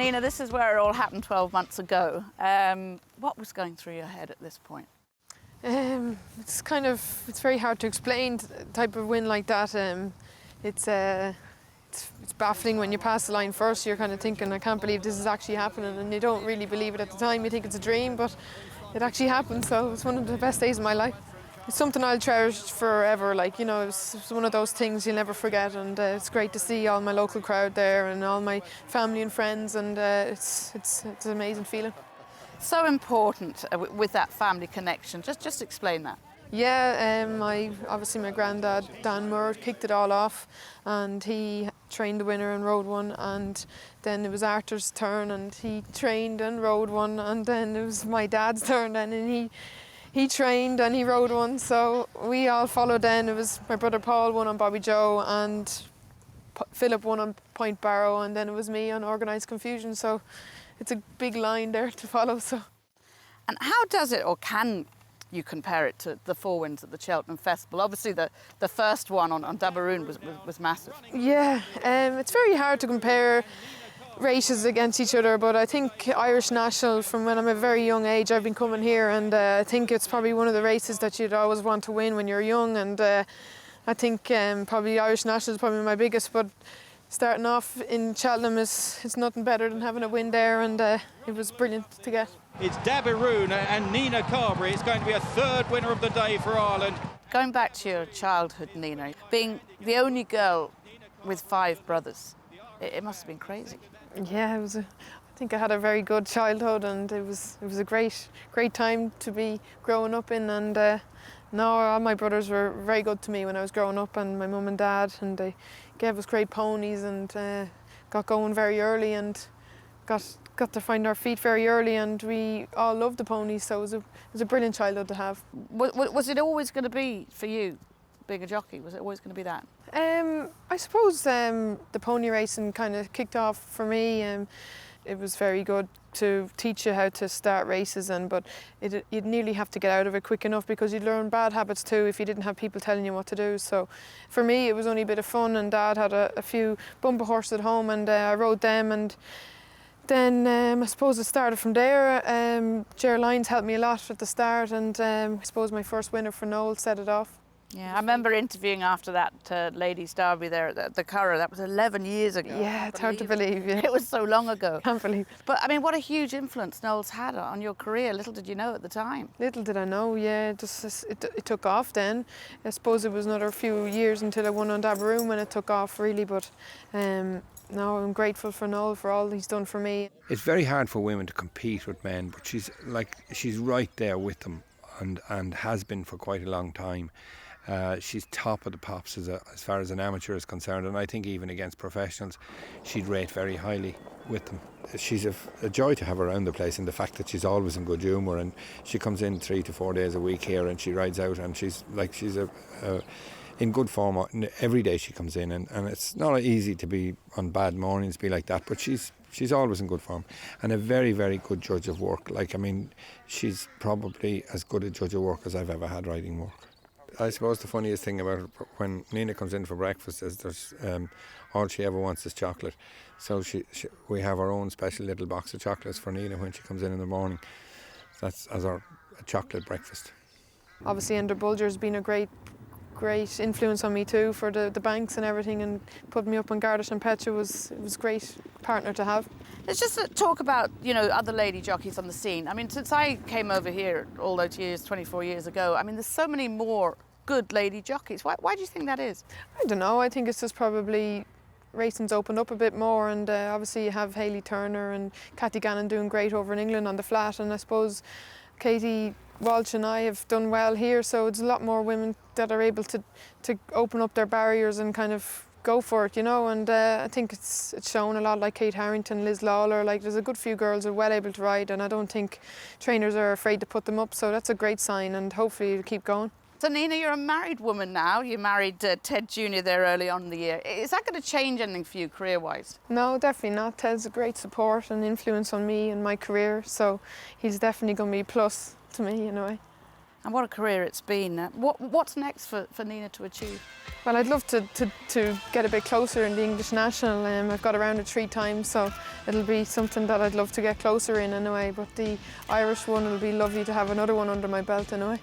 Nina, this is where it all happened 12 months ago. What was going through your head at this point? It's very hard to explain the type of win like that. It's baffling when you pass the line first. You're kind of thinking, I can't believe this is actually happening, and you don't really believe it at the time. You think it's a dream, but it actually happened. So it's one of the best days of my life. It's something I'll cherish forever. It's one of those things you'll never forget, and it's great to see all my local crowd there and all my family and friends, and it's an amazing feeling. So important with that family connection. Just explain that. Yeah, obviously my granddad, Dan Moore, kicked it all off, and he trained the winner and rode one, and then it was Arthur's turn and he trained and rode one, and then it was my dad's turn then, and he trained and he rode one, so we all followed then. It was my brother Paul won on Bobby Joe, and Philip won on Point Barrow, and then it was me on Organised Confusion, so it's a big line there to follow. So. And how does it, or can you compare it to the four wins at the Cheltenham Festival? Obviously the first one on DABIROUN was massive. Yeah, it's very hard to compare races against each other, but I think Irish National, from when I'm a very young age, I've been coming here, and I think it's probably one of the races that you'd always want to win when you're young, and I think probably Irish National is probably my biggest, but starting off in Cheltenham it's nothing better than having a win there, and it was brilliant to get. It's DABIROUN and Nina Carberry. It's going to be a third winner of the day for Ireland. Going back to your childhood, Nina, being the only girl with 5 brothers, it must have been crazy. Yeah, I think I had a very good childhood, and it was a great time to be growing up in, and all my brothers were very good to me when I was growing up, and my mum and dad, and they gave us great ponies, and got going very early, and got to find our feet very early, and we all loved the ponies, so it was a brilliant childhood to have. Was it always going to be for you, being a jockey? Was it always going to be that? I suppose the pony racing kind of kicked off for me. It was very good to teach you how to start races, but you'd nearly have to get out of it quick enough, because you'd learn bad habits too if you didn't have people telling you what to do. So for me it was only a bit of fun, and Dad had a few bumper horses at home, and I rode them, and then I suppose it started from there. Ger Lyons helped me a lot at the start, and I suppose my first winner for Noel set it off. Yeah, I remember interviewing after that Ladies Derby there at the Curragh. That was 11 years ago. Yeah, it's hard to believe. Yeah. It was so long ago. Can't believe. But I mean, what a huge influence Noel's had on your career. Little did you know at the time. Little did I know, yeah. It took off then. I suppose it was another few years until I won on DABIROUN when it took off really, but no, I'm grateful for Noel for all he's done for me. It's very hard for women to compete with men, but she's right there with them, and has been for quite a long time. She's top of the pops as far as an amateur is concerned, and I think even against professionals she'd rate very highly with them. She's a joy to have around the place, and the fact that she's always in good humour, and she comes in 3 to 4 days a week here, and she rides out, and she's in good form every day she comes in, and it's not easy to be on bad mornings, be like that, but she's always in good form, and a very, very good judge of work. She's probably as good a judge of work as I've ever had riding work. I suppose the funniest thing about it, when Nina comes in for breakfast, is there's all she ever wants is chocolate. So we have our own special little box of chocolates for Nina when she comes in the morning. That's as our chocolate breakfast. Obviously, Ender Bulger's been a great influence on me too, for the banks and everything, and putting me up on Gardash and Petra was a great partner to have. Let's just talk about, other lady jockeys on the scene. I mean, since I came over here all those years, 24 years ago, I mean, there's so many more good lady jockeys. Why do you think that is? I don't know. I think it's just probably racing's opened up a bit more, and obviously you have Hayley Turner and Cathy Gannon doing great over in England on the flat, and I suppose Katie Walsh and I have done well here, so it's a lot more women that are able to open up their barriers and kind of go for it, and I think it's shown a lot, like Kate Harrington, Liz Lawler. There's a good few girls who are well able to ride, and I don't think trainers are afraid to put them up, so that's a great sign, and hopefully it'll keep going. So Nina, you're a married woman now. You married Ted Jr. there early on in the year. Is that going to change anything for you career-wise? No, definitely not. Ted's a great support and influence on me and my career, so he's definitely going to be a plus to me in a way. And what a career it's been. What's next for Nina to achieve? Well, I'd love to get a bit closer in the English National. I've got around it 3 times, so it'll be something that I'd love to get closer in anyway. But the Irish one, it'll be lovely to have another one under my belt anyway.